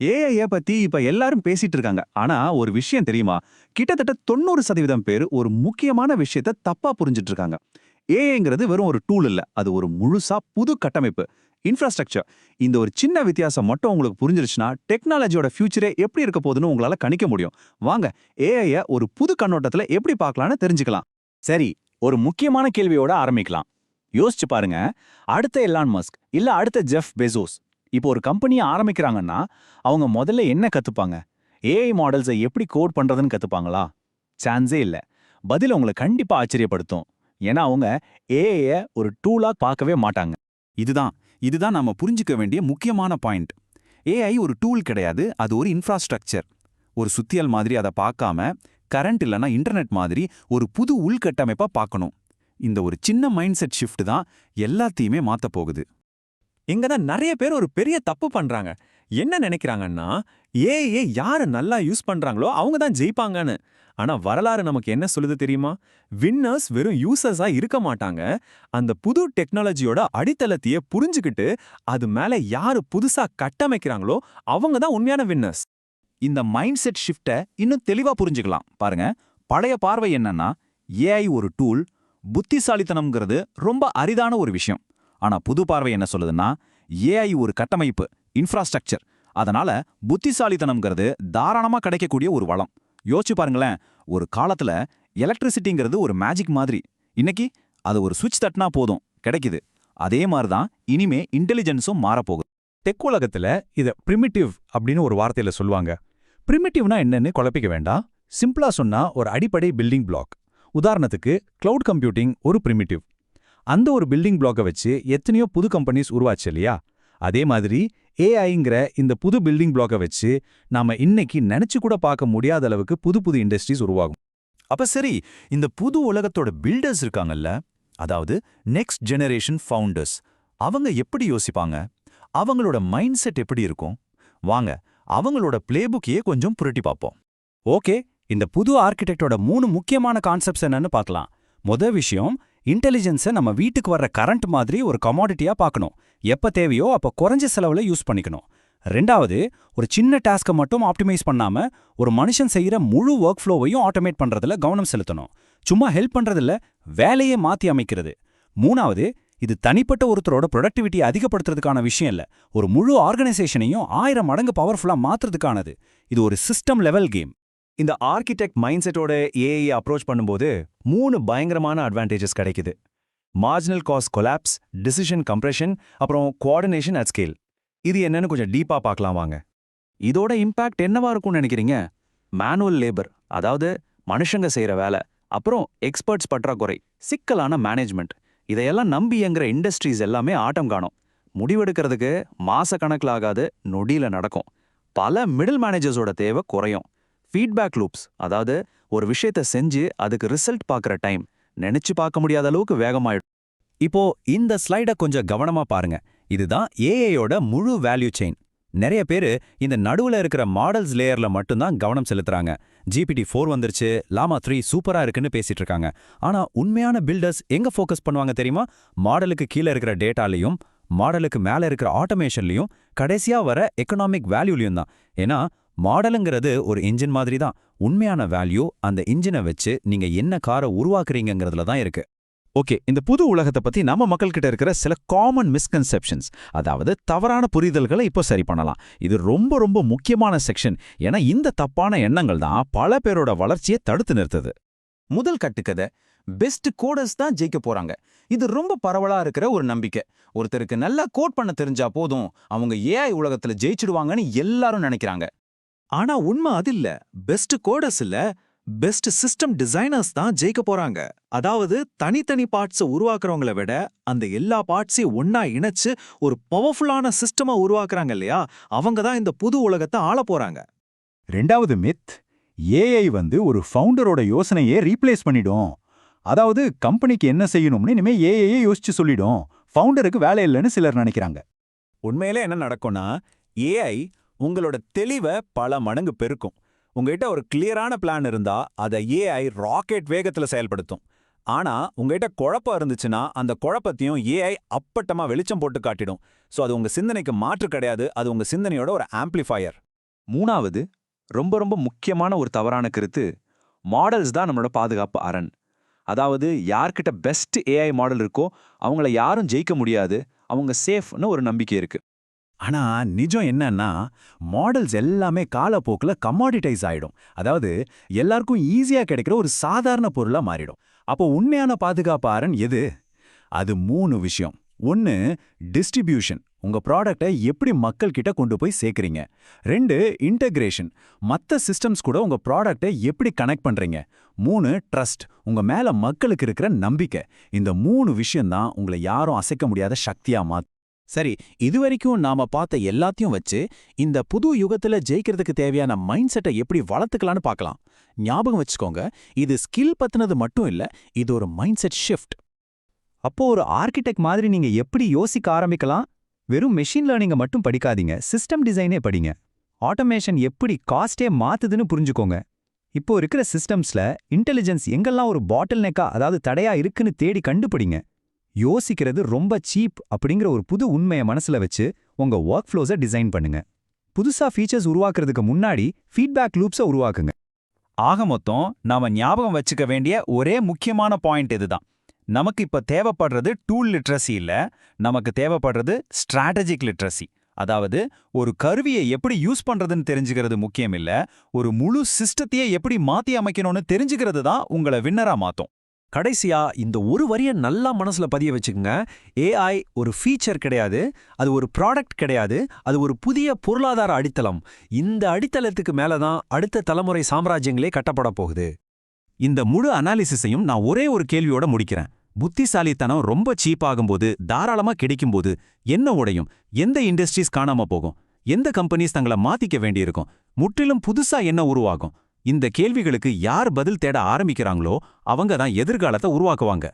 ஏஐய பத்தி இப்ப எல்லாரும் பேசிட்டு இருக்காங்க. ஆனா ஒரு விஷயம் தெரியுமா? கிட்டத்தட்ட 90% பேர் ஒரு முக்கியமான விஷயத்த தப்பா புரிஞ்சுட்டு இருக்காங்க. ஏஐங்கிறது வெறும் ஒரு டூல் இல்ல. அது ஒரு முழுசா புது கட்டமைப்பு. இன்ஃப்ராஸ்ட்ரக்சர். இந்த ஒரு சின்ன வித்தியாசம் மட்டும் உங்களுக்கு புரிஞ்சிருச்சுன்னா, டெக்னாலஜியோட ஃபியூச்சரே எப்படி இருக்க போகுதுன்னு உங்களால கணிக்க முடியும். வாங்க, ஏஐய ஒரு புது கண்ணோட்டத்துல எப்படி பார்க்கலாம்னு தெரிஞ்சுக்கலாம். சரி, ஒரு முக்கியமான கேள்வியோட ஆரம்பிக்கலாம். யோசிச்சு பாருங்க, அடுத்த எலான் மஸ்க் இல்ல அடுத்த ஜெஃப் பெசோஸ் இப்போ ஒரு கம்பெனியை ஆரம்பிக்கிறாங்கன்னா அவங்க முதல்ல என்ன கத்துப்பாங்க? ஏஐ மாடல்ஸை எப்படி கோட் பண்றதுன்னு கத்துப்பாங்களா? சான்ஸே இல்ல. பதில் உங்களை கண்டிப்பா ஆச்சரியப்படுத்தும். ஏன்னா அவங்க ஏஐய ஒரு டூலா பார்க்கவே மாட்டாங்க. இதுதான் இதுதான் நாம புரிஞ்சுக்க வேண்டிய முக்கியமான பாயிண்ட். ஏஐ ஒரு டூல் கிடையாது, அது ஒரு இன்ஃப்ராஸ்ட்ரக்சர். ஒரு சுத்தியல் மாதிரி அதை பார்க்காம, கரண்ட் இல்லனா இன்டர்நெட் மாதிரி ஒரு புது உள்கட்டமைப்பா பார்க்கணும். இந்த ஒரு சின்ன மைண்ட் செட் ஷிஃப்ட் தான் எல்லாத்தையுமே மாத்த போகுது. இங்க தான் நிறைய பேர் ஒரு பெரிய தப்பு பண்றாங்க. என்ன நினைக்கிறாங்கன்னா, ஏஐ யாரு நல்லா யூஸ் பண்றாங்களோ அவங்க தான் ஜெயிப்பாங்கன்னு. ஆனா வரலாறு நமக்கு என்ன சொல்லுது தெரியுமா? வின்னர்ஸ் வெறும் யூசர்ஸா இருக்க மாட்டாங்க. அந்த புது டெக்னாலஜியோட அடித்தளத்தையே புரிஞ்சுக்கிட்டு அது மேல யாரு புதுசா கட்டமைக்கிறாங்களோ அவங்க தான் உண்மையான வின்னர்ஸ். இந்த மைண்ட் செட் ஷிஃப்ட்டை இன்னும் தெளிவா புரிஞ்சுக்கலாம். பாருங்க, பழைய பார்வை என்னன்னா, ஏஐ ஒரு டூல், புத்திசாலித்தனம்ங்கிறது ரொம்ப அரிதான ஒரு விஷயம். ஆனா புது பார்வை என்ன சொல்லுதுன்னா, ஏஐ ஒரு கட்டமைப்பு, இன்ஃப்ராஸ்ட்ரக்சர். அதனால புத்திசாலித்தனம்ங்கிறது தாராளமா கிடைக்கக்கூடிய ஒரு வளம். யோசிச்சு பாருங்களேன், ஒரு காலத்துல எலக்ட்ரிசிட்டிங்கிறது ஒரு மேஜிக் மாதிரி. இன்னைக்கு அது ஒரு சுவிட்ச் தட்டினா போதும், கிடைக்குது. அதே மாதிரி தான் இனிமே இன்டெலிஜென்ஸும் மாறப்போகுது. டெக் உலகத்துல இத பிரிமிட்டிவ் அப்படின்னு ஒரு வார்த்தையில சொல்லுவாங்க. பிரிமிட்டிவ்னா என்னன்னு குழப்பிக்க வேண்டாம். சிம்பிளா சொன்னா ஒரு அடிப்படை பில்டிங் பிளாக். உதாரணத்துக்கு கிளவுட் கம்ப்யூட்டிங் ஒரு பிரிமிட்டிவ். அந்த ஒரு பில்டிங் பிளாக்கை வச்சு எத்தனையோ புது கம்பெனிஸ் உருவாச்சு இல்லையா? அதே மாதிரி ஏஐங்கிற இந்த புது பில்டிங் பிளாக்கை வச்சு நாம இன்னைக்கு நினைச்சு கூட பார்க்க முடியாத அளவுக்கு புது புது இண்டஸ்ட்ரீஸ் உருவாகும். அப்ப சரி, இந்த புது உலகத்தோட பில்டர்ஸ் இருக்காங்கல்ல, அதாவது நெக்ஸ்ட் ஜெனரேஷன் ஃபவுண்டர்ஸ், அவங்க எப்படி யோசிப்பாங்க? அவங்களோட மைண்ட் செட் எப்படி இருக்கும்? வாங்க, அவங்களோட பிளேபுக்கையே கொஞ்சம் புரட்டி பார்ப்போம். ஓகே, இந்த புது ஆர்கிடெக்டோட 3 முக்கியமான கான்செப்ட்ஸ் என்னன்னு பார்க்கலாம். விஷயம், இன்டெலிஜென்ஸை நம்ம வீட்டுக்கு வர்ற கரண்ட் மாதிரி ஒரு கமாடிட்டியா பார்க்கணும். எப்ப தேவையோ அப்ப குறைஞ்ச செலவுல யூஸ் பண்ணிக்கணும். ரெண்டாவது, ஒரு சின்ன டாஸ்க்கை மட்டும் ஆப்டிமைஸ் பண்ணாம ஒரு மனுஷன் செய்யற முழு ஒர்க் ஃப்ளோவையும் ஆட்டோமேட் பண்றதுல கவனம் செலுத்தணும். சும்மா ஹெல்ப் பண்றதில்ல, வேலையே மாத்தி அமைக்கிறது. மூணாவது, இது தனிப்பட்ட ஒருத்தரோட ப்ரொடக்டிவிட்டி அதிகப்படுத்துறதுக்கான விஷயம் இல்ல, ஒரு முழு ஆர்கனைசேஷனையும் 1000 மடங்கு பவர்ஃபுல்லா மாத்துறதுக்கானது. இது ஒரு சிஸ்டம் லெவல் கேம். இந்த ஆர்கிடெக்ட் மைண்ட் செட்டோட ஏஐ அப்ரோச் பண்ணும்போது 3 பயங்கரமான அட்வான்டேஜஸ் கிடைக்குது. Marginal cost collapse, decision compression, அப்புறம் கோஆர்டினேஷன் அட் ஸ்கேல். இது என்னன்னு கொஞ்சம் டீப்பா பார்க்கலாம் வாங்க. இதோட இம்பாக்ட் என்னவா இருக்கும்னு நினைக்கிறீங்க? மேனுவல் லேபர், அதாவது மனுஷங்க செய்யற வேலை, அப்புறம் எக்ஸ்பர்ட்ஸ் பற்றாக்குறை, சிக்கலான மேனேஜ்மெண்ட், இதையெல்லாம் நம்பி இயங்குற இண்டஸ்ட்ரீஸ் எல்லாமே ஆட்டம் காணும். முடிவெடுக்கிறதுக்கு மாச கணக்கில் ஆகாது, நொடியில நடக்கும். பல மிடில் மேனேஜர்ஸோட தேவை குறையும். ஃபீட்பேக் லூப்ஸ், அதாவது ஒரு விஷயத்தை செஞ்சு அதுக்கு ரிசல்ட் பார்க்குற டைம் நினைச்சு பார்க்க முடியாத அளவுக்கு வேகமாயிடும். இப்போ இந்த ஸ்லைட கொஞ்சம் கவனமா பாருங்க. இதுதான் ஏஐயோட முழு வேல்யூ செயின். நிறைய பேரு இந்த நடுவுல இருக்கிற மாடல்ஸ் லேயர்ல மட்டும்தான் கவனம் செலுத்துறாங்க. GPT-4 வந்துருச்சு, லாமா 3 சூப்பரா இருக்குன்னு பேசிட்டு இருக்காங்க. ஆனா உண்மையான பில்டர்ஸ் எங்க ஃபோக்கஸ் பண்ணுவாங்க தெரியுமா? மாடலுக்கு கீழே இருக்கிற டேட்டாலையும், மாடலுக்கு மேல இருக்கிற ஆட்டோமேஷன்லையும், கடைசியா வர எக்கனாமிக் வேல்யூலையும் தான். ஏன்னா மாடலுங்கிறது ஒரு இன்ஜின் மாதிரி தான். உண்மையான வேல்யூ அந்த இன்ஜினை வச்சு நீங்க என்ன காரை உருவாக்குறீங்கிறதுல தான் இருக்கு. ஓகே, இந்த புது உலகத்தை பத்தி நம்ம மக்கள்கிட்ட இருக்கிற சில காமன் மிஸ்கன்செப்ஷன்ஸ், அதாவது தவறான புரிதல்களை இப்போ சரி பண்ணலாம். இது ரொம்ப ரொம்ப முக்கியமான செக்ஷன். ஏன்னா இந்த தப்பான எண்ணங்கள் தான் பல பேரோட வளர்ச்சியை தடுத்து நிறுத்துது. முதல் கட்டுக்கதை, பெஸ்ட் கோடர்ஸ் தான் ஜெயிக்க போறாங்க. இது ரொம்ப பரவலா இருக்கிற ஒரு நம்பிக்கை. ஒருத்தருக்கு நல்லா கோட் பண்ண தெரிஞ்சா போதும், அவங்க ஏஐ உலகத்துல ஜெயிச்சிடுவாங்கன்னு எல்லாரும் நினைக்கிறாங்க. ஆனா உண்மை அது இல்ல. பெஸ்ட் கோடர்ஸ் இல்ல, பெஸ்ட் சிஸ்டம் டிசைனர்ஸ் தான் ஜெயிக்க போறாங்க. அதாவது தனித்தனி பார்ட்ஸை உருவாக்குறவங்கள விட அந்த எல்லா பார்ட்ஸையும் ஒன்னா இணைச்சு ஒரு பவர்ஃபுல்லான சிஸ்டமா உருவாக்குறாங்க இல்லையா, அவங்க தான் இந்த புது உலகத்தை ஆள போறாங்க. ரெண்டாவது மித், ஏஐ ஒரு ஃபவுண்டரோட யோசனையே ரீப்ளேஸ் பண்ணிடும். அதாவது கம்பெனிக்கு என்ன செய்யணும்னு இனிமே ஏஐயே யோசிச்சு சொல்லிடும். ஃபவுண்டருக்கு வேலை இல்லைன்னு சிலர் நினைக்கிறாங்க. உண்மையிலே என்ன நடக்கும்னா, ஏஐ உங்களோட தெளிவை பல மடங்கு பெருக்கும். உங்ககிட்ட ஒரு கிளியரான பிளான் இருந்தா அதை ஏஐ ராக்கெட் வேகத்துல செயல்படுத்தும். ஆனா உங்ககிட்ட குழப்பம் இருந்துச்சுன்னா அந்த குழப்பத்தையும் ஏஐ அப்பட்டமா வெளிச்சம் போட்டு காட்டிடும். சோ அது உங்க சிந்தனைக்கு மாற்று கிடையாது, அது உங்க சிந்தனையோட ஒரு ஆம்ப்ளிஃபையர். மூணாவது, ரொம்ப ரொம்ப முக்கியமான ஒரு தவறான கருத்து, மாடல்ஸ் தான் நம்மளோட பாதுகாப்பு அரண். அதாவது யார்கிட்ட பெஸ்ட் ஏஐ மாடல் இருக்கோ அவங்கள யாரும் ஜெயிக்க முடியாது, அவங்க சேஃப்னு ஒரு நம்பிக்கை இருக்கு. ஆனா நிஜம் என்னன்னா, மாடல்ஸ் எல்லாமே காலப்போக்குல கமாடிடைஸ் ஆயிடும். அதாவது எல்லாருக்கும் ஈஸியா கிடைக்கிற ஒரு சாதாரண பொருளா மாறிடும். அப்போ உண்மையான பாதுகாப்பு அரண் எது? அது 3 விஷயம். 1, டிஸ்ட்ரிபியூஷன். உங்க ப்ராடக்ட்டை எப்படி மக்கள் கிட்ட கொண்டு போய் சேர்க்கறீங்க. 2, இன்டகிரேஷன். மத்த சிஸ்டம்ஸ் கூட உங்க ப்ராடக்ட்டை எப்படி கனெக்ட் பண்றீங்க. 3, ட்ரஸ்ட். உங்க மேல மக்களுக்கு இருக்கிற நம்பிக்கை. இந்த 3 விஷயம் தான் உங்களை யாரும் அசைக்க முடியாத சக்தியா மாத்தும். சரி, இதுவரைக்கும் நாம பார்த்த எல்லாத்தையும் வச்சு இந்த புது யுகத்துல ஜெயிக்கிறதுக்கு தேவையான மைண்ட் செட்டை எப்படி வளர்த்துக்கலான்னு பார்க்கலாம். ஞாபகம் வச்சுக்கோங்க, இது ஸ்கில் பத்தினது மட்டும் இல்ல, இது ஒரு மைண்ட் செட் ஷிஃப்ட். அப்போ ஒரு ஆர்கிடெக்ட் மாதிரி நீங்க எப்படி யோசிக்க ஆரம்பிக்கலாம்? வெறும் மெஷின் லேர்னிங்கை மட்டும் படிக்காதீங்க, சிஸ்டம் டிசைனே படிங்க. ஆட்டோமேஷன் எப்படி காஸ்டே மாத்துதுன்னு புரிஞ்சுக்கோங்க. இப்போ இருக்கிற சிஸ்டம்ஸ்ல இன்டெலிஜென்ஸ் எங்கெல்லாம் ஒரு பாட்டில் நெக்கா, அதாவது தடையா இருக்குன்னு தேடி கண்டுபிடிங்க. யோசிக்கிறது ரொம்ப சீப் அப்படிங்கிற ஒரு புது உண்மையை மனசுல வச்சு உங்க ஒர்க் ஃப்ளோஸை டிசைன் பண்ணுங்க. புதுசா ஃபீச்சர்ஸ் உருவாக்குறதுக்கு முன்னாடி ஃபீட்பேக் லூப்ஸை உருவாக்குங்க. ஆக மொத்தம் நாம ஞாபகம் வச்சுக்க வேண்டிய ஒரே முக்கியமான பாயிண்ட் இதுதான். நமக்கு இப்ப தேவைப்படுறது டூல் லிட்ரஸி இல்ல, நமக்கு தேவைப்படுறது ஸ்ட்ராட்டஜிக் லிட்ரஸி. அதாவது ஒரு கருவியை எப்படி யூஸ் பண்றதுன்னு தெரிஞ்சுக்கிறது முக்கியம் இல்ல, ஒரு முழு சிஸ்டத்தையே எப்படி மாத்தி அமைக்கணும்னு தெரிஞ்சுக்கிறது தான் உங்களை வின்னரா மாத்தும். கடைசியா இந்த ஒரு வரிய நல்லா மனசுல பதிய வச்சுக்கோங்க. ஏஐ ஒரு ஃபீச்சர் கிடையாது, அது ஒரு ப்ராடக்ட் கிடையாது, அது ஒரு புதிய பொருளாதார அடித்தளம். இந்த அடித்தளத்துக்கு மேல தான் அடுத்த தலைமுறை சாம்ராஜ்யங்களே கட்டப்பட போகுது. இந்த முழு அனாலிசிஸையும் நான் ஒரே ஒரு கேள்வியோட முடிக்கிறேன். புத்திசாலித்தனம் ரொம்ப சீப்பாகும்போது, தாராளமா கிடைக்கும்போது என்ன உடையும்? எந்த இண்டஸ்ட்ரீஸ் காணாம போகும்? எந்த கம்பெனிஸ் தங்களை மாத்திக்க வேண்டியிருக்கும்? முற்றிலும் புதுசா என்ன உருவாகும்? இந்த கேள்விகளுக்கு யார் பதில் தேட ஆரம்பிக்கிறாங்களோ அவங்க தான் எதிர்காலத்தை உருவாக்குவாங்க.